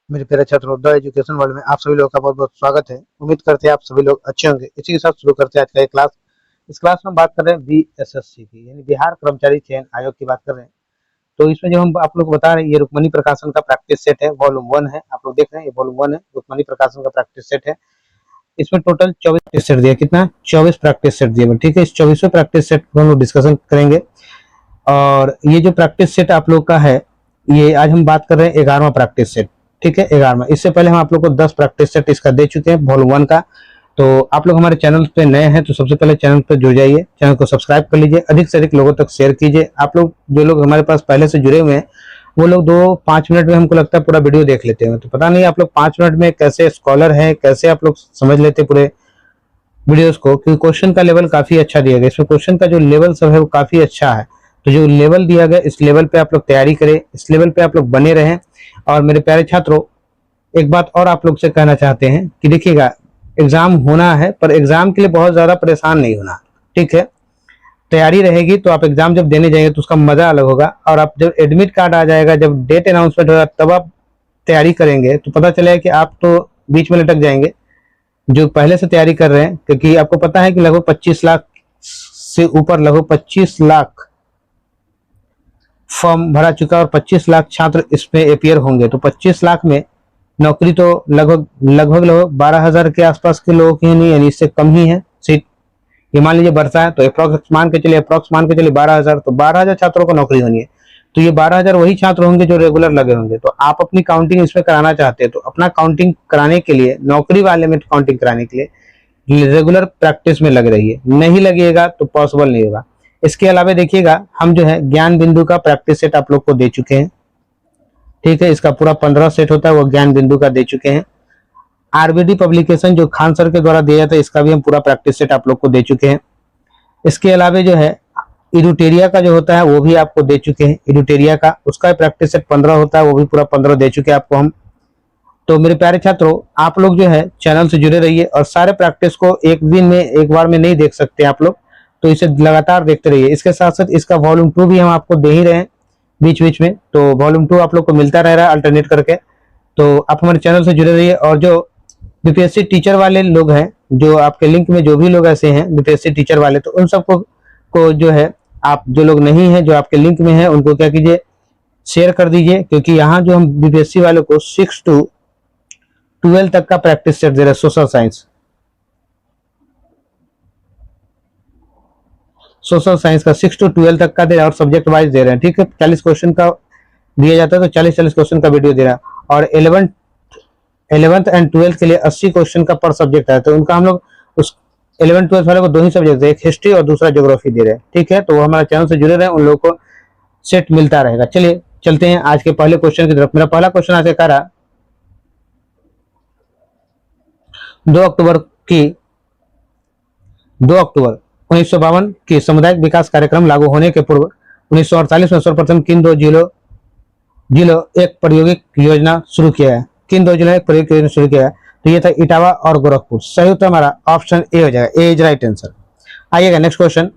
मेरे प्यारे छात्रों, द एजुकेशन वर्ल्ड में आप सभी लोगों का बहुत बहुत स्वागत है। उम्मीद करते हैं आप सभी लोग अच्छे होंगे। इसी के साथ शुरू करते हैं आज का एक क्लास। इस क्लास में हम बात कर रहे हैं बीएसएससी की, यानी बिहार कर्मचारी चयन आयोग की बात कर रहे हैं। तो इसमें जो हम आप लोग को बता रहे हैं, ये रुक्मणी प्रकाशन का प्रैक्टिस सेट है, वॉल्यूम 1 है। आप लोग देख रहे हैं, ये वॉल्यूम 1 है, रुक्मणी प्रकाशन का प्रैक्टिस सेट है। इसमें टोटल 24 प्रैक्टिस सेट दिया, कितना 24 प्रैक्टिस सेट दिए। ठीक है, इस 24वें प्रैक्टिस सेट को हम लोग डिस्कशन करेंगे। और ये जो प्रैक्टिस सेट आप लोग का है, ये आज हम बात कर रहे हैं 11वां प्रैक्टिस सेट। ठीक है, 11वां। इससे पहले हम आप लोग को 10 प्रैक्टिस सेट इसका दे चुके हैं, वॉल्यूम 1 का। तो आप लोग हमारे चैनल पे नए हैं तो सबसे पहले चैनल पर जुड़ जाइए, चैनल को सब्सक्राइब कर लीजिए, अधिक से अधिक लोगों तक शेयर कीजिए। आप लोग जो लोग हमारे पास पहले से जुड़े हुए हैं, वो लोग 2-5 मिनट में हमको लगता है पूरा वीडियो देख लेते हैं। तो पता नहीं आप लोग 5 मिनट में कैसे स्कॉलर हैं, कैसे आप लोग समझ लेते हैं पूरे वीडियोस को, क्योंकि क्वेश्चन का लेवल काफी अच्छा दिया गया। इसमें क्वेश्चन का जो लेवल सब है वो काफी अच्छा है। तो जो लेवल दिया गया, इस लेवल पे आप लोग तैयारी करें, इस लेवल पे आप लोग बने रहें। और मेरे प्यारे छात्रों, एक बात और आप लोग से कहना चाहते हैं कि देखिएगा, एग्जाम होना है, पर एग्जाम के लिए बहुत ज्यादा परेशान नहीं होना। ठीक है, तैयारी रहेगी तो आप एग्जाम जब देने जाएंगे तो उसका मजा अलग होगा। और आप जब एडमिट कार्ड आ जाएगा, जब डेट अनाउंसमेंट होगा, तब आप तैयारी करेंगे तो पता चलेगा कि आप तो बीच में लटक जाएंगे जो पहले से तैयारी कर रहे हैं। क्योंकि आपको पता है कि लगभग 25 लाख से ऊपर, लगभग 25 लाख फॉर्म भरा चुका और 25 लाख छात्र इसमें अपियर होंगे। तो 25 लाख में नौकरी तो लगभग 12,000 के आसपास के लोगों की नहीं, यानी इससे कम ही है सीट। ये मान लीजिए बढ़ता है तो अप्रोक्स मान के चलिए 12,000, तो 12,000 छात्रों को नौकरी होनी है। तो ये 12,000 वही छात्र होंगे जो रेगुलर लगे होंगे। तो आप अपनी काउंटिंग इसमें कराना चाहते हैं तो अपना काउंटिंग कराने के लिए, नौकरी वाले में काउंटिंग कराने के लिए रेगुलर प्रैक्टिस में लग रही है। नहीं लगेगा तो पॉसिबल नहीं होगा। इसके अलावा देखिएगा, हम जो है ज्ञान बिंदु का प्रैक्टिस सेट आप लोग को दे चुके हैं। ठीक है, इसका पूरा 15 सेट होता है, वो ज्ञान बिंदु का दे चुके हैं। आरबीडी पब्लिकेशन जो खान सर के द्वारा दिया जाता है, इसका भी हम पूरा प्रैक्टिस सेट आप लोग को दे चुके हैं। इसके अलावा जो है इडुटेरिया का जो होता है वो भी आपको दे चुके हैं। इडुटेरिया का उसका प्रैक्टिस सेट 15 होता है, वो भी पूरा 15 दे चुके हैं आपको हम। तो मेरे प्यारे छात्रों, आप लोग जो है चैनल से जुड़े रहिए और सारे प्रैक्टिस को एक दिन में एक बार में नहीं देख सकते आप लोग, तो इसे लगातार देखते रहिए। इसके साथ साथ इसका वॉल्यूम 2 भी हम आपको दे ही रहे हैं बीच बीच में। तो वॉल्यूम 2 आप लोग को मिलता रह रहा है अल्टरनेट करके। तो आप हमारे चैनल से जुड़े रहिए। और जो बीपीएससी टीचर वाले लोग हैं, जो आपके लिंक में जो भी लोग ऐसे हैं बीपीएससी टीचर वाले, तो उन सबको जो है, आप जो लोग नहीं है जो आपके लिंक में है, उनको क्या कीजिए, शेयर कर दीजिए। क्योंकि यहाँ जो हम बीपीएससी वालों को 6 to 12 तक का प्रैक्टिस सेट दे रहे हैं। सोशल साइंस का 6 to 12 तक का दे रहा है और सब्जेक्ट वाइज दे रहे हैं। ठीक है, 40 क्वेश्चन का दिया जाता है, तो 40 क्वेश्चन का वीडियो दे रहा है। और 11th एंड 12th के लिए 80 क्वेश्चन का पर सब्जेक्ट है। तो उनका हम लोग उस 11th 12th वाले को 2 ही सब्जेक्ट, एक हिस्ट्री और दूसरा ज्योग्राफी दे रहे हैं। ठीक है, तो वो हमारे चैनल से जुड़े रहे, उन लोगों को सेट मिलता रहेगा। चलिए चलते हैं आज के पहले क्वेश्चन की तरफ। मेरा पहला क्वेश्चन आज का रहा 2 अक्टूबर की 2 अक्टूबर 1952 की सामुदायिक विकास कार्यक्रम लागू होने के पूर्व 1948 में सर्वप्रथम किन दो जिलों एक प्रायोगिक योजना शुरू किया है? किन दो जिलों ने एक प्रायोगिक योजना शुरू किया है? तो ये था इटावा और गोरखपुर। सही उत्तर हमारा ऑप्शन ए हो जाएगा, ए इज राइट आंसर। आइएगा नेक्स्ट क्वेश्चन।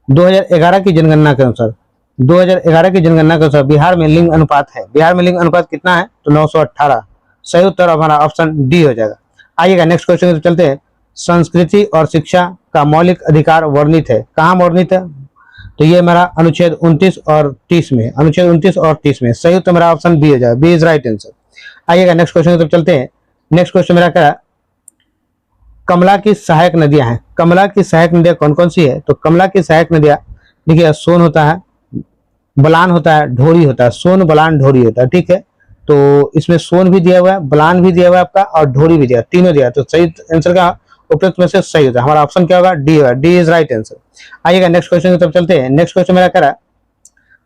2011 की जनगणना के अनुसार 2011 की जनगणना के अनुसार बिहार में लिंग अनुपात है, बिहार में लिंग अनुपात कितना है? तो 918। सही उत्तर हमारा ऑप्शन डी हो जाएगा। आइएगा नेक्स्ट क्वेश्चन की चलते हैं। संस्कृति और शिक्षा का मौलिक अधिकार वर्णित है, कहाँ वर्णित है? तो ये हमारा अनुच्छेद 29 और 30 में, अनुच्छेद 29 और 30 में। सही उत्तर मेरा ऑप्शन बी हो जाएगा, बी इज राइट आंसर। आइएगा नेक्स्ट क्वेश्चन की तरफ चलते हैं। नेक्स्ट क्वेश्चन मेरा क्या है? कमला की सहायक नदियां हैं, कमला की सहायक नदियां कौन कौन सी है? तो कमला की सहायक नदियां देखिए, सोन होता है, बलान होता है, ढोरी होता है। सोन, बलान, ढोरी होता है। ठीक है, तो इसमें सोन भी दिया हुआ है, बलान भी दिया हुआ है आपका, और ढोरी भी दिया, तीनों दिया। तो सही आंसर का उपयुक्त में से सही होता है हमारा ऑप्शन क्या होगा? डी होगा, डी इज राइट आंसर। आइएगा नेक्स्ट क्वेश्चन की तरफ चलते हैं। नेक्स्ट क्वेश्चन मेरा क्या है?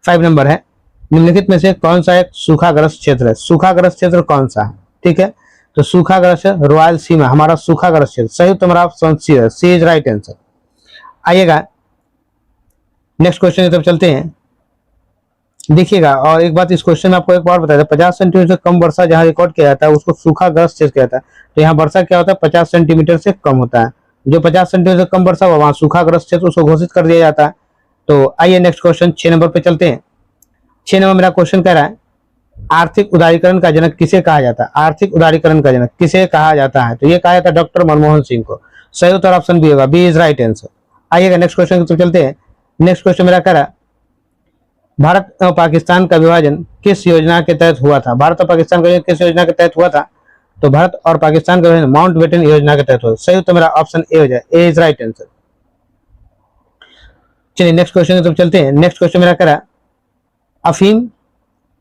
5 नंबर है। निम्नलिखित में से कौन सा एक सूखाग्रस्त क्षेत्र है? सूखाग्रस्त क्षेत्र कौन सा है? ठीक है, तो सूखाग्रस्त रॉयल सीमा हमारा सूखाग्रस्त क्षेत्र। सही उत्तर हमारा ऑप्शन सी है, सी इज राइट आंसर। आइएगा नेक्स्ट क्वेश्चन की तरफ चलते हैं। देखिएगा, और एक बात इस क्वेश्चन में आपको एक बार बताया था, 50 सेंटीमीटर से कम वर्षा जहां रिकॉर्ड किया जाता है उसको सूखाग्रस्त क्षेत्र कहता है। तो यहाँ वर्षा क्या होता है? 50 सेंटीमीटर से कम होता है। जो 50 सेंटीमीटर से कम वर्षा हुआ वहां सूखाग्रस्त क्षेत्र उसको घोषित कर दिया जाता है। तो आइए नेक्स्ट क्वेश्चन 6 नंबर पे चलते हैं। 6 नंबर मेरा क्वेश्चन कह रहा है, आर्थिक उदारीकरण का जनक किसे कहा जाता है? आर्थिक उदारीकरण का जनक किसे कहा जाता है? तो ये कहा जाता है डॉक्टर मनमोहन सिंह को। सही उत्तर ऑप्शन बी होगा, बी इज राइट आंसर। आइएगा नेक्स्ट क्वेश्चन की तरफ चलते हैं। नेक्स्ट क्वेश्चन मेरा कह रहा भारत और पाकिस्तान का विभाजन किस योजना के तहत हुआ था? भारत और पाकिस्तान का विभाजन किस योजना के तहत हुआ था? तो भारत और पाकिस्तान का विभाजन माउंटबेटन योजना के तहत हुआ। सही उत्तर मेरा ऑप्शन ए हो जाए, ए इज राइट आंसर। चलिए नेक्स्ट क्वेश्चन की तरफ चलते हैं। नेक्स्ट क्वेश्चन मेरा कह रहा अफीम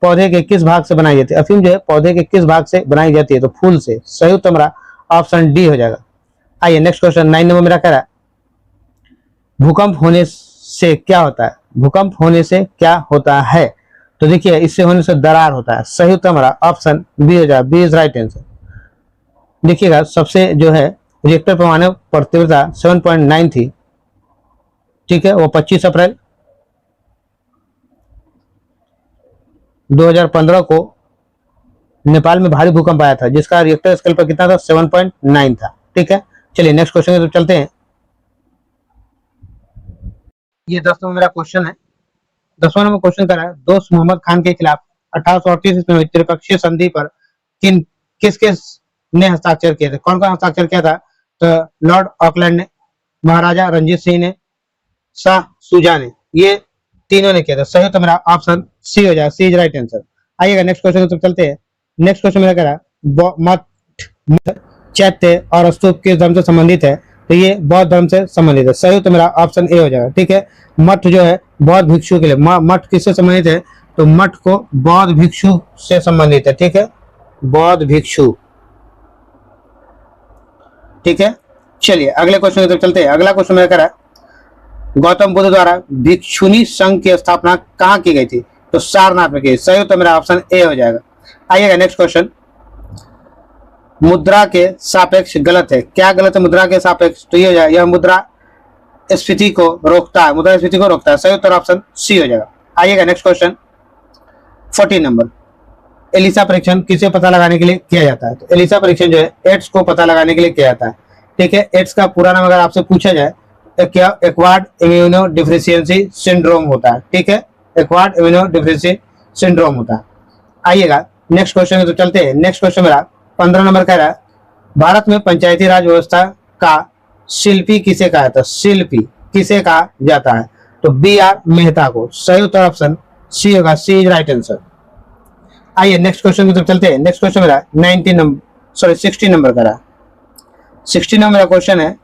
पौधे के किस भाग से बनाई जाती है? अफीम जो है पौधे के किस भाग से बनाई जाती है? तो फूल से। सही उत्तर मेरा ऑप्शन डी हो जाएगा। आइए नेक्स्ट क्वेश्चन 9 नंबर मेरा कह रहा भूकंप होने से क्या होता है? भूकंप होने से क्या होता है? तो देखिए इससे होने से दरार होता है। सही उत्तर हमारा ऑप्शन बी हो जाए, बी इज राइट आंसर। देखिएगा सबसे जो है रिएक्टर पैमाने पर तीव्रता 7.9 थी, ठीक है, वो 25 अप्रैल 2015 को नेपाल में भारी भूकंप आया था, जिसका रिएक्टर स्केल पर कितना था? 7.9 था, ठीक है। चलिए नेक्स्ट क्वेश्चन की तरफ चलते हैं। ये 10 नंबर मेरा क्वेश्चन है। 10वां नंबर क्वेश्चन कर रहा है दोस्त मोहम्मद खान के खिलाफ 1838 ईस्वी में त्रिपक्षीय संधि पर किस किस ने हस्ताक्षर किए थे? कौन कौन हस्ताक्षर किया था? तो लॉर्ड ऑकलैंड ने, महाराजा रंजीत सिंह ने, शाह सुजा ने, ये तीनों ने किया था। सही तो मेरा ऑप्शन सी हो जाए, सी इज राइट आंसर। आइएगा नेक्स्ट क्वेश्चन की तरफ चलते हैं। नेक्स्ट क्वेश्चन मेरा कह रहा मठ, चैत्य और स्तूप किस धर्म से संबंधित है? तो ये बौद्ध धर्म से संबंधित है। सही तो मेरा ऑप्शन ए हो जाएगा, ठीक है। मठ जो है बौद्ध भिक्षु के लिए, मठ किससे संबंधित है? तो मठ को बौद्ध भिक्षु से संबंधित है, ठीक है, बौद्ध भिक्षु, ठीक है। चलिए अगले क्वेश्चन की तरफ चलते हैं। अगला क्वेश्चन मेरा कह रहा है गौतम बुद्ध द्वारा भिक्षुणी संघ की स्थापना कहाँ की गई थी? तो सारनाथ में की। सही तो मेरा ऑप्शन ए हो जाएगा। आइएगा नेक्स्ट क्वेश्चन, मुद्रा के सापेक्ष गलत है। क्या गलत है मुद्रा के सापेक्ष? तो ये हो जाएगा यह मुद्रा स्फीति को रोकता है, मुद्रा स्फीति को रोकता है। सही उत्तर ऑप्शन सी हो जाएगा। आइएगा नेक्स्ट क्वेश्चन 14 नंबर, एलिसा परीक्षण किसे पता लगाने के लिए किया जाता है? तो एलिसा परीक्षण जो है एड्स को पता लगाने के लिए किया जाता है, ठीक है। एड्स का पूरा नाम अगर आपसे पूछा जाए तो क्या एक्वायर्ड इम्यूनो डिफिशियंसी सिंड्रोम होता है, ठीक है, एक्वायर्ड इम्यूनो डिफिशियंसी सिंड्रोम होता है। आइएगा नेक्स्ट क्वेश्चन तो चलते हैं। नेक्स्ट क्वेश्चन मेरा 15 नंबर कह रहा है भारत में पंचायती राज व्यवस्था का शिल्पी किसे कहा जाता है? शिल्पी किसे कहा जाता है? तो बी आर मेहता को। सही उत्तर ऑप्शन सी होगा, सी इज राइट आंसर। आइए नेक्स्ट क्वेश्चन की तरफ चलते हैं। नेक्स्ट क्वेश्चन मेरा 16 नंबर का रहा। 16 नंबर मेरा क्वेश्चन है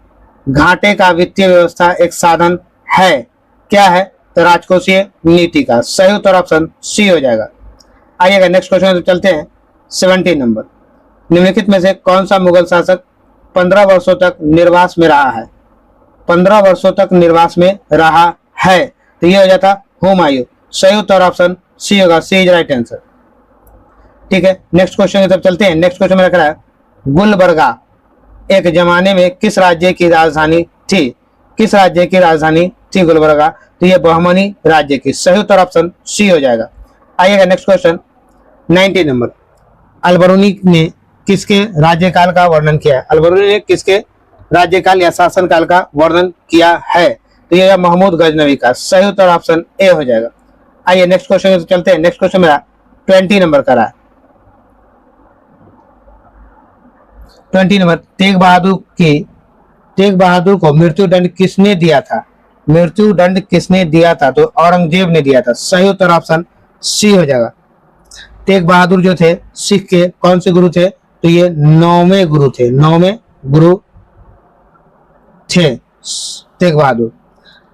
घाटे का वित्तीय व्यवस्था एक साधन है, क्या है? तो राजकोषीय नीति का। सही उत्तर ऑप्शन सी हो जाएगा। आइएगा नेक्स्ट क्वेश्चन की तरफ चलते हैं। 17 नंबर, निम्नलिखित में से कौन सा मुगल शासक 15 वर्षों तक निर्वास में रहा है? 15 वर्षों तक निर्वास में रहा है, तो ये हो जाता हुमायूं। सही उत्तर ऑप्शन सी होगा, सी इज राइट आंसर, ठीक है। नेक्स्ट क्वेश्चन की तरफ चलते हैं। नेक्स्ट क्वेश्चन मेरा कह रहा है गुलबर्गा एक जमाने में किस राज्य की राजधानी थी? किस राज्य की राजधानी थी गुलबर्गा? तो ये बहमनी राज्य की। सही उत्तर ऑप्शन सी हो जाएगा। आइएगा नेक्स्ट क्वेश्चन 19 नंबर, अलबरूनी ने किसके राज्यकाल का वर्णन किया है? अलबरूनी ने किसके राज्यकाल या शासनकाल का वर्णन किया है? तो ये महमूद गजनवी का। सही उत्तर ऑप्शन ए हो जाएगा। आइए नेक्स्ट क्वेश्चन चलते हैं। नेक्स्ट क्वेश्चन मेरा 20 नंबर का रहा। 20 नंबर, तेग बहादुर को मृत्यु दंड किसने दिया था? मृत्यु दंड किसने दिया था? तो औरंगजेब ने दिया था। सही उत्तर ऑप्शन सी हो जाएगा। तेग बहादुर जो थे सिख के कौन से गुरु थे? तो ये 9वें गुरु थे, 9वें गुरु थे तेग बहादुर।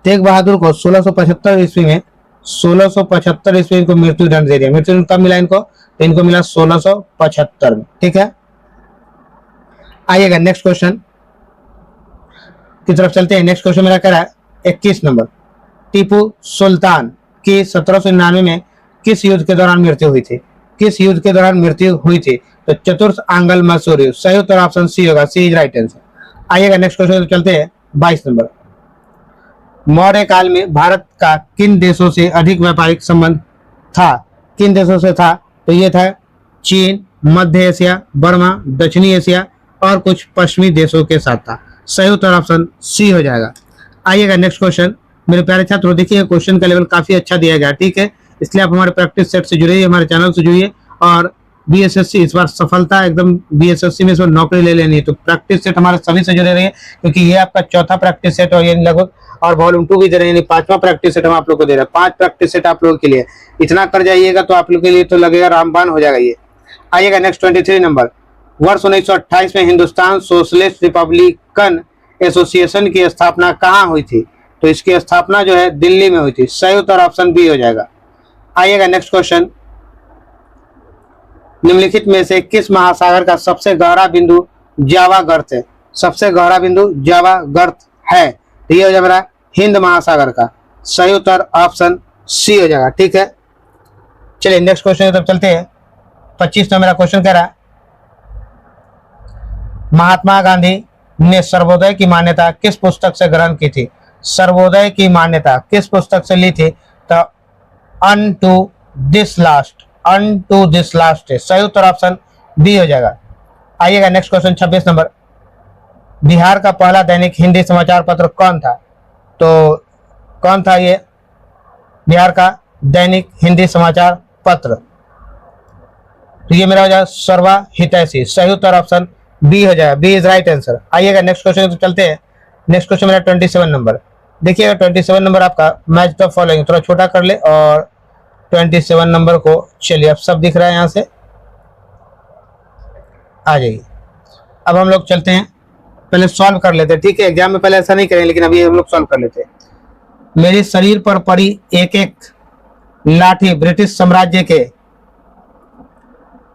तेग बहादुर को 1675 ईस्वी में 1675 ईस्वी को मृत्यु दंड दे दिया। मृत्यु दंड कब मिला इनको? तो इनको मिला 1675 में, ठीक है। आइएगा नेक्स्ट क्वेश्चन की तरफ चलते हैं। नेक्स्ट क्वेश्चन मेरा कह रहा है 21 नंबर, टीपू सुल्तान की 1799 में किस युद्ध के दौरान मृत्यु हुई थी? किस युद्ध के दौरान मृत्यु हुई थी? तो चतुर्थ आंगल मैसूर। सही उत्तर ऑप्शन सी होगा, सी इज राइट आंसर। आइएगा नेक्स्ट क्वेश्चन चलते हैं। 22 नंबर, मौर्य काल में भारत का किन देशों से अधिक व्यापारिक संबंध था? किन देशों से था? तो ये था चीन, मध्य एशिया, बर्मा, दक्षिणी एशिया और कुछ पश्चिमी देशों के साथ था। सही उत्तर ऑप्शन सी हो जाएगा। आइएगा नेक्स्ट क्वेश्चन। मेरे प्यारे छात्रों देखिए क्वेश्चन का लेवल काफी अच्छा दिया गया, ठीक है, इसलिए आप हमारे प्रैक्टिस सेट से जुड़िए, हमारे चैनल से जुड़िए और बीएसएससी इस बार सफलता एकदम बीएसएससी में इस बार नौकरी ले लेनी है। तो प्रैक्टिस सेट हमारे सभी से जुड़े रहिए, क्योंकि ये आपका चौथा प्रैक्टिस सेट और ये लगभग, और वॉल्यूम 2 भी दे रहे हैं, यानी 5वां प्रैक्टिस सेट हम आप लोग को दे रहे हैं। 5 प्रैक्टिस सेट आप लोगों के लिए, इतना कर जाइएगा तो आप लोग के लिए तो लगेगा रामबाण हो जाएगा ये। आइएगा नेक्स्ट 23 नंबर। वर्ष 1928 में हिंदुस्तान सोशलिस्ट रिपब्लिकन एसोसिएशन की स्थापना कहाँ हुई थी? तो इसकी स्थापना जो है दिल्ली में हुई थी। सही उत्तर ऑप्शन बी हो जाएगा। आइएगा नेक्स्ट क्वेश्चन। निम्नलिखित में से किस महासागर का सबसे गहरा बिंदु जावा गर्त है? सबसे गहरा बिंदु जावा गर्त है, तो ये हो जाएगा हिंद महासागर का। सही उत्तर ऑप्शन सी हो जाएगा। ठीक है, चलिए नेक्स्ट क्वेश्चन की तरफ चलते हैं। 25 नंबर का क्वेश्चन कह रहा है, महात्मा गांधी ने सर्वोदय की मान्यता किस पुस्तक से ग्रहण की थी? सर्वोदय की मान्यता किस पुस्तक से ली थी? तो unto this last, unto this last है। सही उत्तर ऑप्शन बी हो जाएगा। आइएगा नेक्स्ट क्वेश्चन 26 नंबर। बिहार का पहला दैनिक हिंदी समाचार पत्र कौन था? तो कौन था ये बिहार का दैनिक हिंदी समाचार पत्र? तो ये मेरा हो जाएगा सर्वा हितैषी। सही उत्तर ऑप्शन बी हो जाएगा, बी इज राइट आंसर। आइएगा नेक्स्ट क्वेश्चन तो चलते हैं। नेक्स्ट क्वेश्चन मेरा 27 नंबर। देखिएगा 27 नंबर आपका मैच द फॉलोइंग, थोड़ा छोटा कर ले और 27 नंबर को, चलिए अब सब दिख रहा है, यहाँ से आ जाइए। अब हम लोग चलते हैं, पहले सॉल्व कर लेते हैं। ठीक है, एग्जाम में पहले ऐसा नहीं करें, लेकिन अभी हम लोग सॉल्व कर लेते हैं। मेरे शरीर पर पड़ी एक एक लाठी ब्रिटिश साम्राज्य के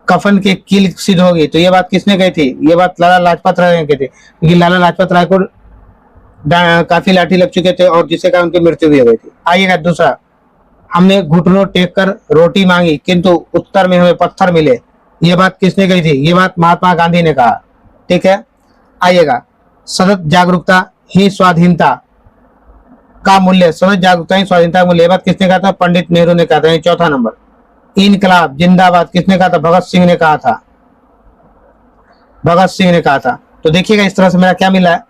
कफन के कील सिद्ध होगी। तो ये बात किसने कही थी? ये बात लाला लाजपत राय ने कही थी, क्योंकि लाला लाजपत राय को काफी लाठी लग चुके थे और जिससे कारण उनकी मृत्यु भी हो गई थी। आइएगा दूसरा, हमने घुटनों टेक कर रोटी मांगी किंतु उत्तर में हमें पत्थर मिले। ये बात किसने कही थी? ये बात महात्मा गांधी ने कहा। ठीक है, आइएगा, सतत जागरूकता ही स्वाधीनता का मूल्य, सतत जागरूकता ही स्वाधीनता का मूल्य, ये बात किसने कहा था? पंडित नेहरू ने कहा था। चौथा नंबर। इनकलाब जिंदाबाद किसने कहा था? भगत सिंह ने कहा था, भगत सिंह ने कहा था। तो देखिएगा इस तरह से मेरा क्या मिला है,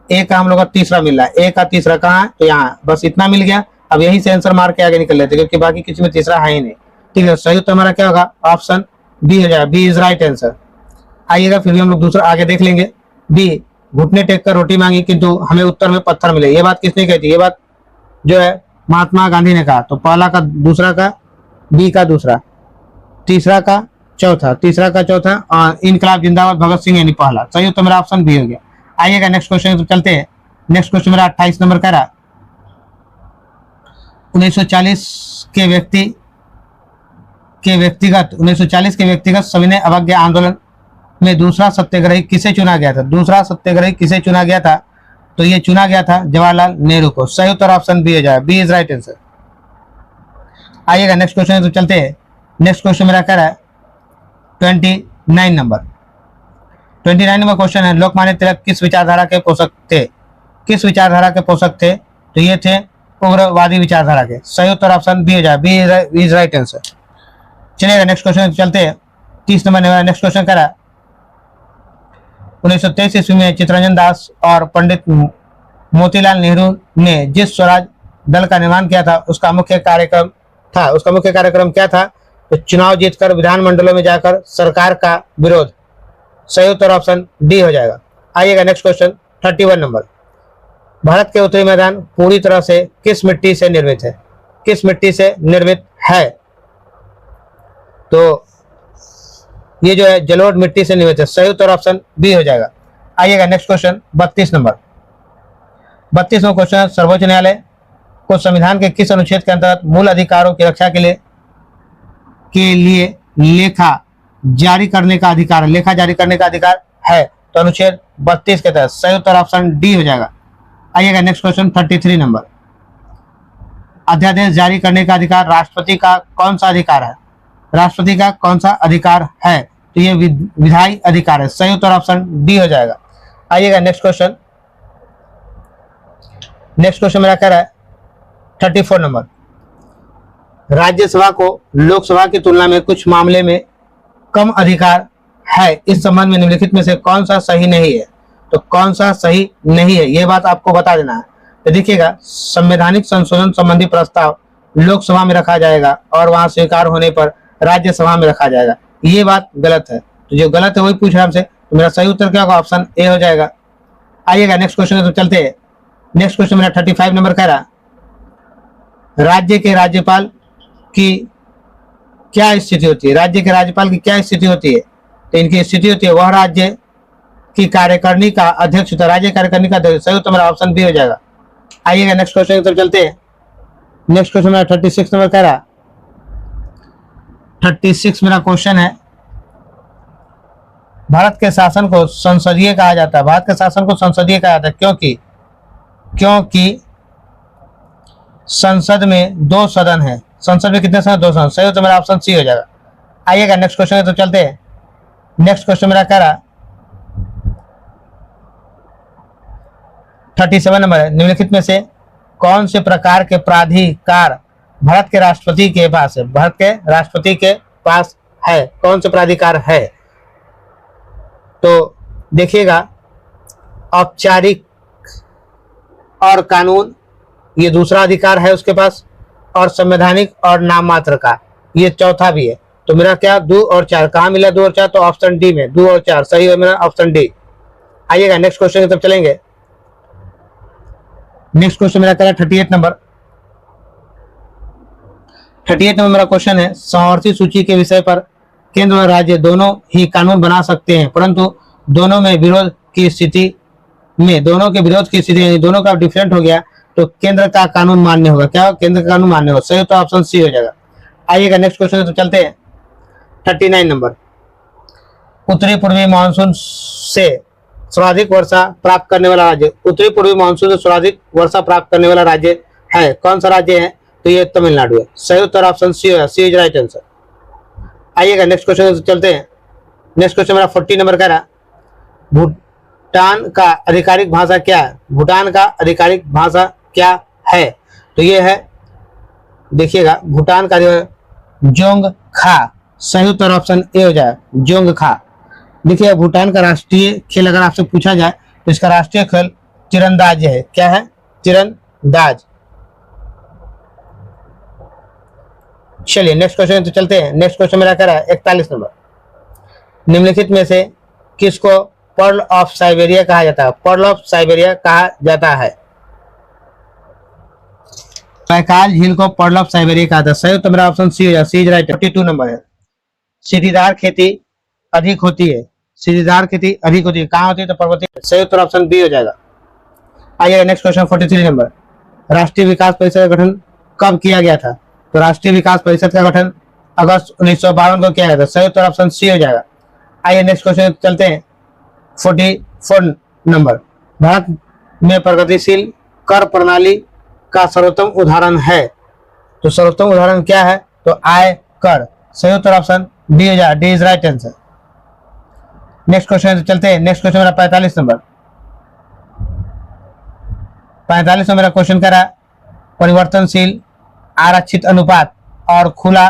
ए का हम लोग का तीसरा मिल रहा है। ए का तीसरा कहाँ है? तो यहाँ, बस इतना मिल गया। अब यही से आंसर मार के आगे निकल लेते, क्योंकि बाकी किसी में तीसरा है ही नहीं। ठीक है, सही उत्तर हमारा क्या होगा? ऑप्शन बी हो जाएगा, बी इज राइट आंसर। आइएगा फिर भी हम लोग दूसरा आगे देख लेंगे। बी, घुटने टेक कर रोटी मांगी किंतु हमें उत्तर में पत्थर मिले, ये बात किसने कही थी? ये बात जो है महात्मा गांधी ने कहा। तो पहला का दूसरा का, बी का दूसरा, तीसरा का चौथा, तीसरा का चौथा, और इनकलाब जिंदाबाद भगत सिंह यानी पहला। सही उत्तर मेरा ऑप्शन बी हो गया। आइएगा नेक्स्ट क्वेश्चन तो चलते हैं। नेक्स्ट क्वेश्चन मेरा 28 नंबर का रहा, 1940 के व्यक्तिगत सविनय अवज्ञा आंदोलन में दूसरा सत्याग्रही किसे चुना गया था? दूसरा सत्याग्रही किसे चुना गया था? तो ये चुना गया था जवाहरलाल नेहरू को। सही उत्तर ऑप्शन बी हो जाए, बी इज राइट आंसर। आइएगा नेक्स्ट क्वेश्चन तो चलते हैं। नेक्स्ट क्वेश्चन मेरा क्या है 29 नंबर। 29 नंबर क्वेश्चन है, लोकमान्य तिलक किस विचारधारा के पोषक थे? किस विचारधारा के पोषक थे? तो ये थे उग्रवादी विचारधारा के। सही उत्तर ऑप्शन बी हो जाए, बी इज राइट आंसर। चलिएगा नेक्स्ट क्वेश्चन चलते हैं। 30 नंबर नेक्स्ट क्वेश्चन करा, 1923 ईस्वी में चित्तरंजन दास और पंडित मोतीलाल नेहरू ने जिस स्वराज दल का निर्माण किया था उसका मुख्य कार्यक्रम क्या था? तो चुनाव जीतकर विधानमंडलों में जाकर सरकार का विरोध। सही उत्तर ऑप्शन डी हो जाएगा। आइएगा नेक्स्ट क्वेश्चन 31 नंबर। भारत के उत्तरी मैदान पूरी तरह से किस मिट्टी से निर्मित है? किस मिट्टी से निर्मित है? तो ये जो है जलोढ़ मिट्टी से निर्मित है। सही उत्तर ऑप्शन बी हो जाएगा। आइएगा नेक्स्ट क्वेश्चन 32 नंबर। 32वां क्वेश्चन, सर्वोच्च न्यायालय को संविधान के किस अनुच्छेद के अंतर्गत मूल अधिकारों की रक्षा के लिए लेखा जारी करने का अधिकार है? तो अनुच्छेद 32 के तहत। सही उत्तर ऑप्शन डी हो जाएगा। आइएगा नेक्स्ट क्वेश्चन 33 नंबर। अध्यादेश जारी करने का अधिकार राष्ट्रपति का कौन सा अधिकार है? राष्ट्रपति का कौन सा अधिकार है? तो ये विधायी अधिकार है। सही उत्तर ऑप्शन डी हो जाएगा। आइएगा नेक्स्ट क्वेश्चन मेरा क्या है 34 नंबर। राज्यसभा को लोकसभा की तुलना में कुछ मामले में कम अधिकार है, इस संबंध में निम्नलिखित में से कौन सा सही नहीं है? तो कौन सा सही नहीं है ये बात आपको बता देना है। तो देखिएगा, संवैधानिक संशोधन संबंधी प्रस्ताव लोकसभा में रखा जाएगा और वहां स्वीकार होने पर राज्यसभा में रखा जाएगा। ये बात गलत है, तो जो गलत है वही पूछ रहा है हमसे, तो मेरा सही उत्तर क्या होगा, ऑप्शन ए हो जाएगा। आइएगा नेक्स्ट क्वेश्चन तो चलते हैं। नेक्स्ट क्वेश्चन मेरा 35 नंबर कह रहा, राज्य के राज्यपाल की क्या स्थिति होती है, राज्य के राज्यपाल की क्या स्थिति होती है, तो इनकी स्थिति होती है वह राज्य की कार्यकारिणी का अध्यक्ष होता है, राज्य कार्यकारिणी का अध्यक्ष। सही उत्तर मेरा ऑप्शन बी हो जाएगा। आइएगा नेक्स्ट क्वेश्चन की तरफ चलते हैं। नेक्स्ट क्वेश्चन मेरा 36 नंबर कह रहा, 36 मेरा क्वेश्चन है, भारत के शासन को संसदीय कहा जाता है, भारत के शासन को संसदीय कहा जाता है क्योंकि संसद में 2 सदन है। संसद में कितने सदन, 2 सदन। सही तो मेरा ऑप्शन सी हो जाएगा। आइएगा नेक्स्ट क्वेश्चन तो चलते हैं। नेक्स्ट क्वेश्चन मेरा कह रहा 37 नंबर है, निम्नलिखित में से कौन से प्रकार के प्राधिकार भारत के राष्ट्रपति के पास है, भारत के राष्ट्रपति के पास है, कौन से प्राधिकार है, तो देखिएगा औपचारिक और कानून ये दूसरा अधिकार है उसके पास, और संवैधानिक और नाम मात्र का ये चौथा भी है। तो मेरा क्या 2 और 4 कहाँ मिला, 2 और 4, तो ऑप्शन डी में 2 और 4 सही है मेरा ऑप्शन डी। आइएगा नेक्स्ट क्वेश्चन की तरफ चलेंगे। नेक्स्ट क्वेश्चन मेरा कह रहा है 38 नंबर। 38 नंबर मेरा क्वेश्चन है, समवर्ती सूची के विषय पर केंद्र और राज्य दोनों ही कानून बना सकते हैं, परंतु दोनों में विरोध की स्थिति में, दोनों के विरोध की स्थिति, दोनों का डिफरेंट हो गया तो केंद्र का कानून मान्य होगा। क्या केंद्र का कानून मान्य होगा, सही तो ऑप्शन सी हो जाएगा। आइएगा नेक्स्ट क्वेश्चन तो चलते हैं। 39 नंबर, उत्तरी पूर्वी मानसून से सर्वाधिक वर्षा प्राप्त करने वाला राज्य, उत्तरी पूर्वी मानसून से सर्वाधिक वर्षा प्राप्त करने वाला राज्य है, कौन सा राज्य है, तो ये तमिलनाडु है। सही उत्तर ऑप्शन सी होगा, सी इज राइट आंसर। आइएगा नेक्स्ट क्वेश्चन चलते हैं। नेक्स्ट क्वेश्चन मेरा 40 नंबर कह रहा, भूटान का आधिकारिक भाषा क्या है, भूटान का आधिकारिक भाषा क्या है, तो ये है देखिएगा भूटान का जोंग खा। सही उत्तर ऑप्शन ए हो जाए, जोंग खा। देखिए भूटान का राष्ट्रीय खेल अगर आपसे पूछा जाए तो इसका राष्ट्रीय खेल तीरंदाज है। क्या है, तीरंदाज। चलिए नेक्स्ट क्वेश्चन तो चलते हैं। नेक्स्ट क्वेश्चन मेरा कह रहा है 41 नंबर, निम्नलिखित में से किसको पर्ल ऑफ साइबेरिया कहा जाता है, पर्ल ऑफ साइबेरिया कहा जाता है, बैकाल झील को पर्ल ऑफ साइबेरिया कहा जाता है। सही उत्तर मेरा ऑप्शन सी हो जाए, सी इज राइट। 42 नंबर है, सीढ़ीदार खेती अधिक होती है, सीढ़ीदार खेती अधिक होती है, कहाँ होती है, तो पर्वतीय। सही उत्तर ऑप्शन बी हो जाएगा। आइएगा नेक्स्ट क्वेश्चन 43 नंबर, राष्ट्रीय विकास परिषद का गठन कब किया गया था, तो राष्ट्रीय विकास परिषद का गठन अगस्त 1952 को किया गया था। सही उत्तर ऑप्शन सी हो जाएगा। आइए नेक्स्ट क्वेश्चन चलते हैं। 44 नंबर, भारत में प्रगतिशील कर प्रणाली का सर्वोत्तम उदाहरण है, तो सर्वोत्तम उदाहरण क्या है, तो आय कर। सही उत्तर ऑप्शन डी हो जाए, D is right answer. Next question चलते हैं। नेक्स्ट क्वेश्चन मेरा 45 नंबर, 45 में मेरा क्वेश्चन कह रहा है, परिवर्तनशील आरक्षित अनुपात और खुला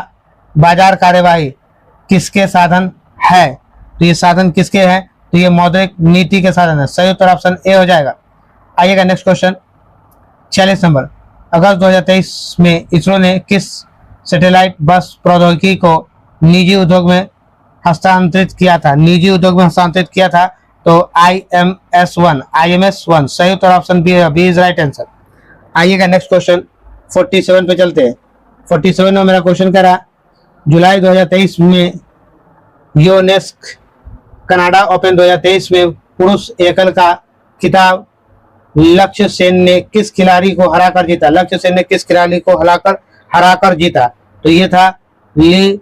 बाजार कार्यवाही किसके साधन है, तो ये साधन किसके हैं, तो ये मौद्रिक नीति के साधन है। सही उत्तर ऑप्शन ए हो जाएगा। आइएगा नेक्स्ट क्वेश्चन 46 नंबर, अगस्त 2023 में इसरो ने किस सैटेलाइट बस प्रौद्योगिकी को निजी उद्योग में हस्तांतरित किया था, निजी उद्योग में हस्तांतरित किया था, तो IMS-1। सही उत्तर option B is right answer. आइएगा नेक्स्ट क्वेश्चन 47 पे चलते हैं। 47 में मेरा क्वेश्चन कह रहा, जुलाई 2023 में यूनेस्को कनाडा ओपन 2023 में पुरुष एकल का खिताब लक्ष्य सेन ने किस खिलाड़ी को हराकर जीता, लक्ष्य सेन ने किस खिलाड़ी को हराकर जीता, तो ये था ली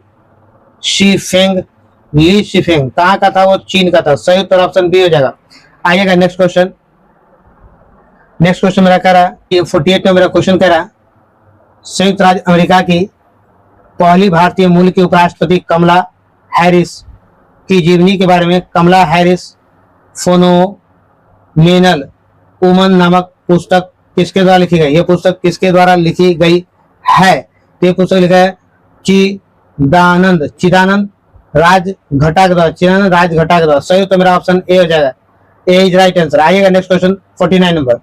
शिफेंग। कहाँ का था, वो चीन का था। सही उत्तर ऑप्शन बी हो जाएगा। आइएगा नेक्स्ट क्वेश्चन। नेक्स्ट क्वेश्चन मेरा कह रहा है, ये 48 में मेरा क्वेश्चन कह रहा, संयुक्त राज्य अमेरिका की पहली भारतीय मूल की उपराष्ट्रपति कमला हैरिस की जीवनी के बारे में कमला हैरिस फोनोमेनल वुमन नामक पुस्तक किसके द्वारा लिखी गई, यह पुस्तक किसके द्वारा लिखी गई है, तो ये पुस्तक लिखा है चिदानंद राज घटा के द्वारा, चिदानंद राज घटा के द्वारा। सही तो मेरा ऑप्शन ए हो जाएगा, ए इज राइट आंसर। आइएगा नेक्स्ट क्वेश्चन 49 नंबर,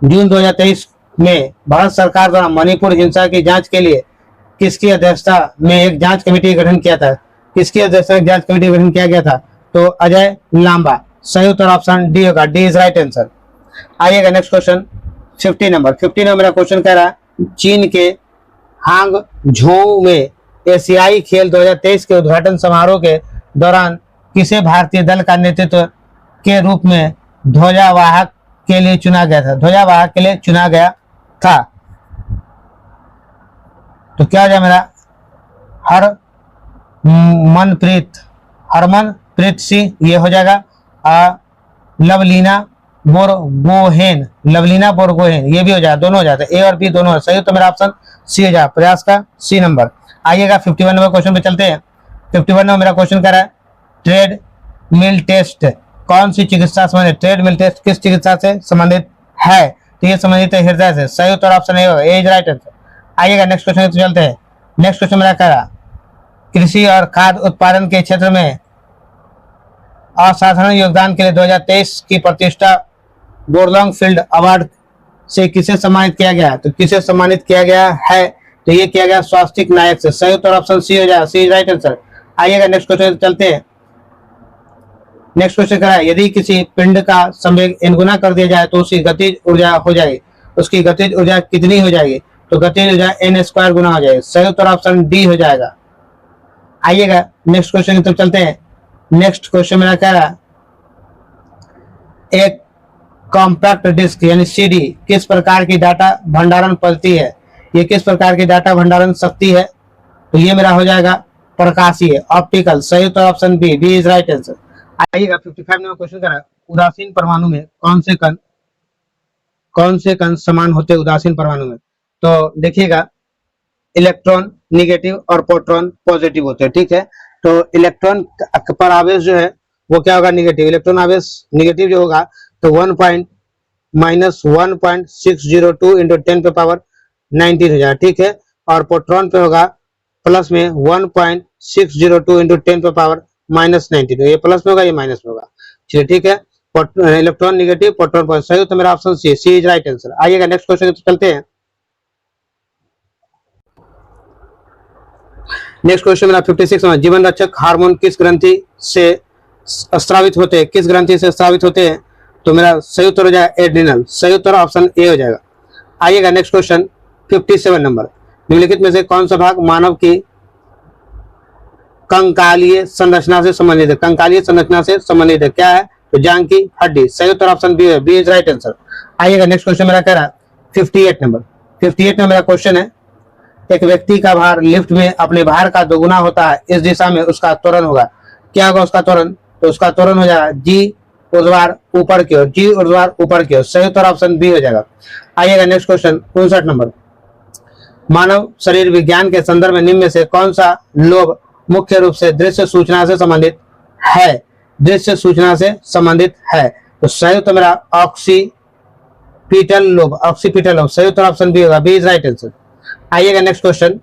जून 2023 में भारत सरकार द्वारा मणिपुर हिंसा की जांच के लिए किसकी अध्यक्षता में एक जांच कमेटी का गठन किया था? किसकी अध्यक्षता में जांच कमेटी का गठन किया गया था? तो अजय लांबा। सही उत्तर ऑप्शन डी होगा, डी इज राइट आंसर। आइएगा नेक्स्ट क्वेश्चन 50 नंबर। 50 नंबर का क्वेश्चन कह रहा है चीन के हांगझोउ में एशियाई खेल 2023 के उद्घाटन समारोह के दौरान किसे भारतीय दल का नेतृत्व के रूप में ध्वजावाहक के लिए चुना गया था? ध्वजावाहक के लिए चुना गया था। तो क्या हो जाए मेरा? हरमनप्रीत सिंह ये हो जाएगा। लवलीना बोरगोहेन ये भी हो जाएगा, दोनों हो जाते हैं, ए और बी दोनों है। सही तो मेरा ऑप्शन सी हो जाएगा, प्रयास का सी नंबर। आइएगा 51 नंबर क्वेश्चन पे चलते हैं। 51 नंबर मेरा क्वेश्चन कर रहा है ट्रेड मिल टेस्ट कौन सी चिकित्सा संबंधित? ट्रेड मिल टेस्ट किस चिकित्सा से संबंधित है? तो ये संबंधित है हृदय से। सही उत्तर ऑप्शन ए होगा, ए इज राइट आंसर। आइएगा नेक्स्ट क्वेश्चन पे चलते हैं। नेक्स्ट क्वेश्चन मेरा कह रहा कृषि और खाद्य उत्पादन के क्षेत्र में असाधारण योगदान के लिए 2023 की प्रतिष्ठा बोरलॉन्ग फील्ड अवार्ड से किसे सम्मानित किया गया? तो किसे सम्मानित किया गया है? तो ये किया गया स्वास्तिक नायक से। सही उत्तर ऑप्शन सी हो जाएगा, सी इज राइट आंसर। आइएगा नेक्स्ट क्वेश्चन चलते हैं। नेक्स्ट क्वेश्चन करा है यदि किसी पिंड का संवेग n गुना कर दिया जाए तो उसकी गतिज ऊर्जा हो जाएगी, उसकी गतिज ऊर्जा कितनी हो जाएगी? तो गतिज ऊर्जा n स्क्वायर गुना हो जाएगी। सही उत्तर ऑप्शन डी हो जाएगा। आइएगा नेक्स्ट क्वेश्चन की तरफ चलते हैं। नेक्स्ट क्वेश्चन मेरा कह रहा एक कॉम्पैक्ट डिस्क यानी सीडी किस प्रकार की डाटा भंडारण पद्धति है? ये किस प्रकार की डाटा भंडारण शक्ति है? तो ये मेरा हो जाएगा प्रकाशीय, ऑप्टिकल। सही उत्तर option B, B is right answer. आइएगा 55 नंबर क्वेश्चन करा उदासीन परमाणु में कौन से कण समान होते हैं उदासीन परमाणु में? तो देखिएगा इलेक्ट्रॉन निगेटिव और प्रोटॉन पॉजिटिव होते हैं, ठीक है। तो इलेक्ट्रॉन पर आवेश जो है वो क्या होगा? निगेटिव। इलेक्ट्रॉन आवेश निगेटिव जो होगा तो 1.-1.602 इंटू 10 पे पावर 19 हो जाएगा, ठीक है। और प्रोटॉन पे होगा प्लस में 1.602 इंटू 10 पे पावर -19। ये प्लस में होगा, ये माइनस में होगा, चलिए ठीक है। Electron negative, proton positive. सही तो मेरा option C, C is right answer. आइएगा नेक्स्ट क्वेश्चन चलते हैं। नेक्स्ट क्वेश्चन मेरा 56 में जीवन रक्षक हार्मोन किस ग्रंथि से स्रावित होते हैं? किस ग्रंथि से स्रावित होते हैं? तो मेरा सही उत्तर हो जाएगा एड्रिनल। सही उत्तर ऑप्शन ए हो जाएगा। आइएगा नेक्स्ट क्वेश्चन 57 नंबर निम्नलिखित में से कौन सा भाग मानव की कंकालीय संरचना से संबंधित है? कंकालीय संरचना से संबंधित है, क्या है? तो जांघ की हड्डी। सही उत्तर ऑप्शन बी है, बी इज राइट आंसर। आइएगा नेक्स्ट क्वेश्चन मेरा कह रहा है 58 नंबर। 58 में मेरा क्वेश्चन है एक व्यक्ति का भार लिफ्ट में अपने भार का दोगुना होता है, इस दिशा में उसका त्वरण होगा, क्या होगा उसका त्वरण? तो उसका त्वरण हो जाएगा जी ऊर्ध्वाधर ऊपर की ओर, जी ऊर्ध्वाधर ऊपर की ओर। सही उत्तर ऑप्शन बी हो जाएगा। आइएगा नेक्स्ट क्वेश्चन 59 नंबर मानव शरीर विज्ञान के संदर्भ में निम्न में से कौन सा लोब मुख्य रूप से दृश्य सूचना से संबंधित है? दृश्य सूचना से संबंधित है। तो सही उत्तर मेरा ऑक्सीपिटल लोब, ऑक्सीपिटल लोब। सही उत्तर ऑप्शन बी होगा, बी इज राइट आंसर। आइएगा नेक्स्ट क्वेश्चन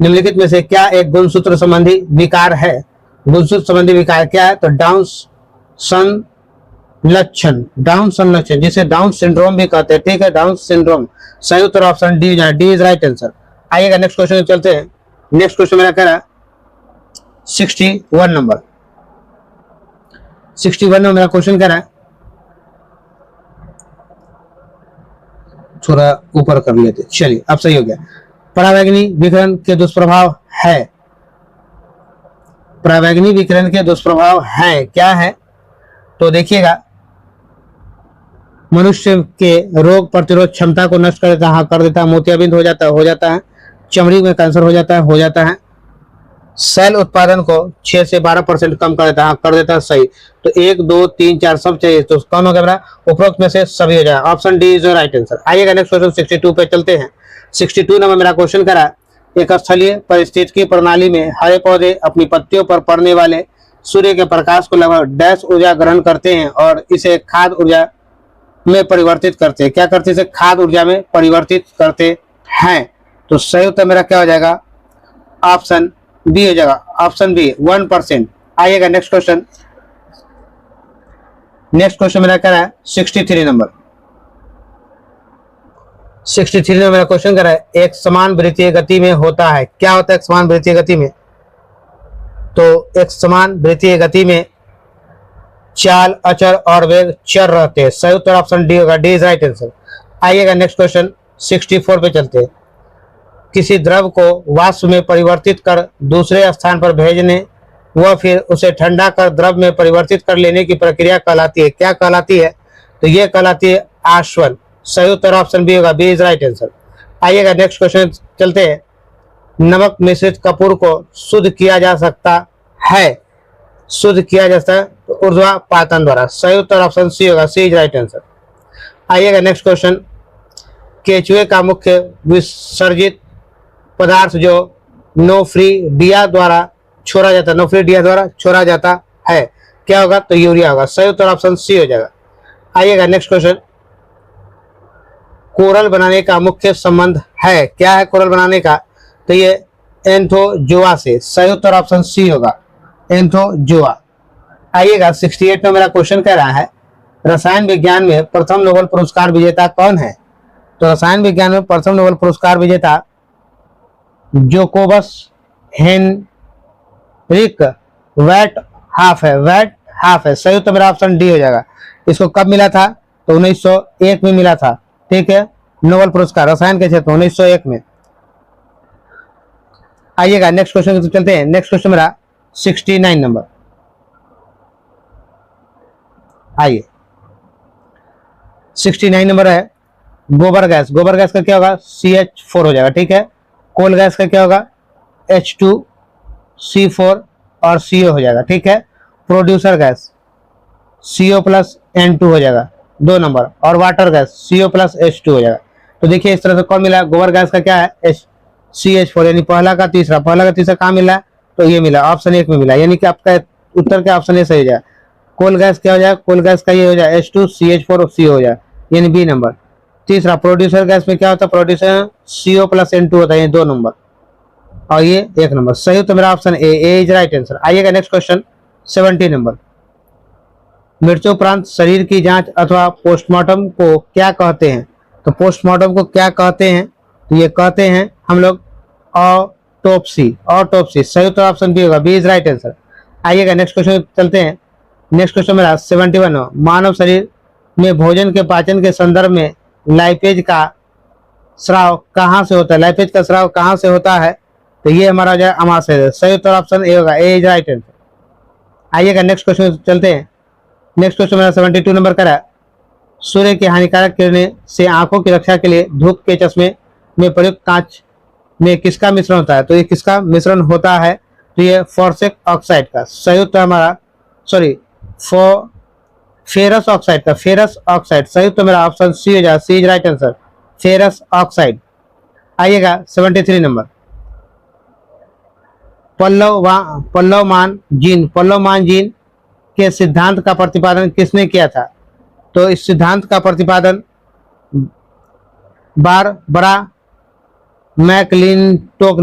निम्नलिखित में से क्या एक गुणसूत्र संबंधी विकार है? गुणसूत्र संबंधी विकार क्या है? तो डाउन संलक्षण, डाउन संलक्षण जिसे डाउन सिंड्रोम भी कहते हैं, ठीक है, डाउन सिंड्रोम। सही उत्तर option D, D is right answer. आइएगा नेक्स्ट क्वेश्चन चलते हैं। नेक्स्ट क्वेश्चन मेरा कह रहा है 61 नंबर। 61 में मेरा क्वेश्चन कह रहा है, थोड़ा ऊपर कर लेते, चलिए अब सही हो गया। परावैंगनी विकिरण के दुष्प्रभाव है, परावैंगनी विकिरण के दुष्प्रभाव है, क्या है? तो देखिएगा मनुष्य के रोग प्रतिरोध क्षमता को नष्ट कर देता है, कर देता है, मोतियाबिंद हो जाता है, चमड़ी में कैंसर हो जाता है, सेल उत्पादन को 6 से 12% कम कर देता है, कर देता है, सही। तो 1 2 3 4 सब चाहिए, तो कौन हो गया मेरा? उपरोक्त में से सभी हो जाएगा, option D is right answer. आइएगा नेक्स्ट क्वेश्चन 62 पे चलते हैं। 62 नंबर मेरा क्वेश्चन करा एक स्थलीय परिस्थितिकी प्रणाली में हरे पौधे अपनी पत्तियों पर पड़ने वाले सूर्य के प्रकाश को लगभग डैश ऊर्जा ग्रहण करते हैं और इसे खाद्य ऊर्जा में परिवर्तित करते हैं, क्या करते हैं? इसे खाद्य ऊर्जा में परिवर्तित करते हैं। तो सही उत्तर मेरा क्या हो जाएगा? ऑप्शन बी हो जाएगा, ऑप्शन बी 1%। आइएगा नेक्स्ट क्वेश्चन। नेक्स्ट क्वेश्चन मेरा क्या है 63 नंबर। 63 में मेरा क्वेश्चन कर रहा है, एक समान वृत्तीय गति में होता है। क्या होता है एक समान वृत्तीय गति में? तो एक समान वृत्तीय गति में चाल, अचर और वेग चर रहते हैं। सही उत्तर ऑप्शन डी होगा, डी इज राइट आंसर। आइएगा नेक्स्ट क्वेश्चन 64 पे चलते हैं। किसी द्रव को वाष्प में परिवर्तित कर दूसरे स्थान पर भेजने व फिर उसे ठंडा कर द्रव में परिवर्तित कर लेने की प्रक्रिया कहलाती है। क्या कहलाती है? तो ये कहलाती है आश्वन। सही उत्तर ऑप्शन बी होगा, बी इज राइट आंसर। आइएगा नेक्स्ट क्वेश्चन चलते हैं। नमक मिश्रित कपूर को शुद्ध किया जा सकता है, शुद्ध किया जा सकता है तो ऊर्ध्वापातन द्वारा। सही उत्तर ऑप्शन सी होगा, सी इज राइट आंसर। आइएगा नेक्स्ट क्वेश्चन। केचुए का मुख्य विसर्जित पदार्थ जो नोफ्रीडिया द्वारा छोड़ा जाता है, नोफ्रीडिया द्वारा छोड़ा जाता है, क्या होगा? तो यूरिया होगा। सही उत्तर ऑप्शन सी हो जाएगा। आइएगा नेक्स्ट क्वेश्चन। कोरल बनाने का मुख्य संबंध है, क्या है कोरल बनाने का? तो ये एंथोजोआ से। सही उत्तर ऑप्शन सी होगा, एंथोजोआ। आइएगा 68 में मेरा क्वेश्चन कह रहा है, रसायन विज्ञान में प्रथम नोबेल पुरस्कार विजेता कौन है? तो रसायन विज्ञान में प्रथम नोबेल पुरस्कार विजेता जोकोबस हेनरिक वेटहाफ है, वेटहाफ है। सही उत्तर मेरा ऑप्शन डी हो जाएगा। इसको कब मिला था? तो 1901 में मिला था। ठीक है, नोबेल पुरस्कार रसायन के क्षेत्र में 1901 में। आइएगा नेक्स्ट क्वेश्चन तो चलते हैं। नेक्स्ट क्वेश्चन मेरा 69 नंबर। आइए 69 नंबर है, गोबर गैस। गोबर गैस का क्या होगा? CH4 हो जाएगा। ठीक है, कोल गैस का क्या होगा? H2C4 और CO हो जाएगा। ठीक है, producer gas CO plus N2 हो जाएगा 2 नंबर, और water gas CO plus H2 हो जाएगा। तो देखिए इस तरह से कौन मिला? गोबर गैस का क्या है? CH4, यानी पहला का तीसरा कहाँ मिला? तो ये मिला ऑप्शन 1 में मिला, यानी कि आपका उत्तर क्या ऑप्शन ए सही हो जाए। कोल गैस क्या हो जाए? कोल गैस का ये हो जाए H2CH4 और CO हो जाए, यानी बी नंबर। तीसरा प्रोड्यूसर गैस में क्या होता है? प्रोड्यूसर CO प्लस N2 होता है, ये 2 नंबर, और ये 1 नंबर। सही तो मेरा option A is right answer. आइएगा नेक्स्ट क्वेश्चन 70 नंबर। मृत्युपरांत शरीर की जांच अथवा पोस्टमार्टम को क्या कहते हैं? तो पोस्टमार्टम को क्या कहते हैं? तो ये कहते हैं हम लोग ऑटोप्सी, ऑटोप्सी। सही तो ऑप्शन बी होगा, बी इज राइट आंसर। आइएगा नेक्स्ट क्वेश्चन चलते हैं। नेक्स्ट क्वेश्चन मेरा 71। मानव शरीर में भोजन के पाचन के संदर्भ में लाइपेज का स्राव कहाँ से होता है? लाइपेज का स्राव कहाँ से होता है? तो ये हमारा जो है अमाशय है। सही उत्तर ऑप्शन ए होगा, ए इज राइट आंसर। आइएगा नेक्स्ट क्वेश्चन चलते हैं। नेक्स्ट क्वेश्चन मेरा 72 नंबर का है। सूर्य की हानिकारक किरणें से आंखों की रक्षा के लिए धूप के चश्मे में प्रयुक्त कांच में किसका मिश्रण होता है? तो ये किसका मिश्रण होता है? तो ये फॉस्फेट ऑक्साइड का। सही उत्तर हमारा फेरस ऑक्साइड का, फेरस ऑक्साइड। सही तो मेरा ऑप्शन सी हो जाए, C is right answer, ferrous oxide. आइएगा 73 नंबर। पल्लवमान जीन के सिद्धांत का प्रतिपादन किसने किया था? तो इस सिद्धांत का प्रतिपादन बारबरा मैकलिंटोक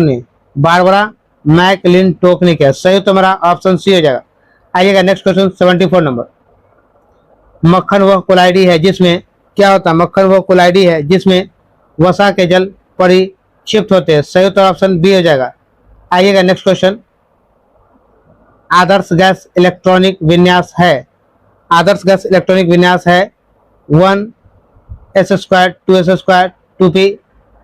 ने किया। सही तो मेरा ऑप्शन सी हो जाएगा। आइएगा नेक्स्ट क्वेश्चन 74 नंबर। मक्खन वह कोलाइडी है जिसमें क्या होता है? मक्खन वह कोलाइडी है जिसमें वसा के जल परिक्षिप्त होते हैं। सही तो ऑप्शन बी हो जाएगा। आइएगा नेक्स्ट क्वेश्चन। आदर्श गैस इलेक्ट्रॉनिक विन्यास है, आदर्श गैस इलेक्ट्रॉनिक विन्यास है 1s² 2s² 2p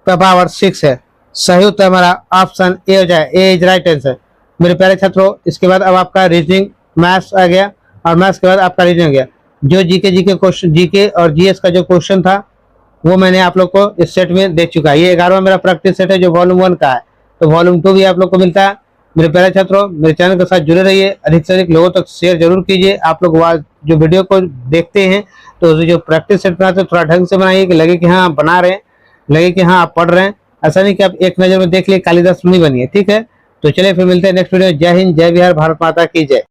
का पावर 6 है। सही उत्तर हमारा ऑप्शन ए हो जाए, ए इज राइट आंसर। मेरे प्यारे छात्रों, इसके बाद अब आपका रीजनिंग मैथ्स आ गया, और मैथ्स के बाद आपका रीजनिंग आ गया। जो जीके क्वेश्चन, जीके और जीएस का जो क्वेश्चन था वो मैंने आप लोग को इस सेट में दे चुका है। ये 11वां मेरा प्रैक्टिस सेट है जो वॉल्यूम 1 का है, तो वॉल्यूम 2 भी आप लोग को मिलता है। मेरे प्यारे छात्रों, मेरे चैनल के साथ जुड़े रहिए, अधिक से अधिक लोगों तक शेयर जरूर कीजिए। आप लोग जो वीडियो को देखते हैं तो जो प्रैक्टिस सेट बनाते हैं थोड़ा ढंग से बनाइए कि लगे कि हाँ आप बना रहे हैं, लगे कि हाँ आप पढ़ रहे हैं। ऐसा नहीं कि आप एक नज़र में देख लिए कालिदास नहीं बनिए। ठीक है, तो चलिए फिर मिलते हैं नेक्स्ट वीडियो। जय हिंद, जय बिहार, भारत माता की जय।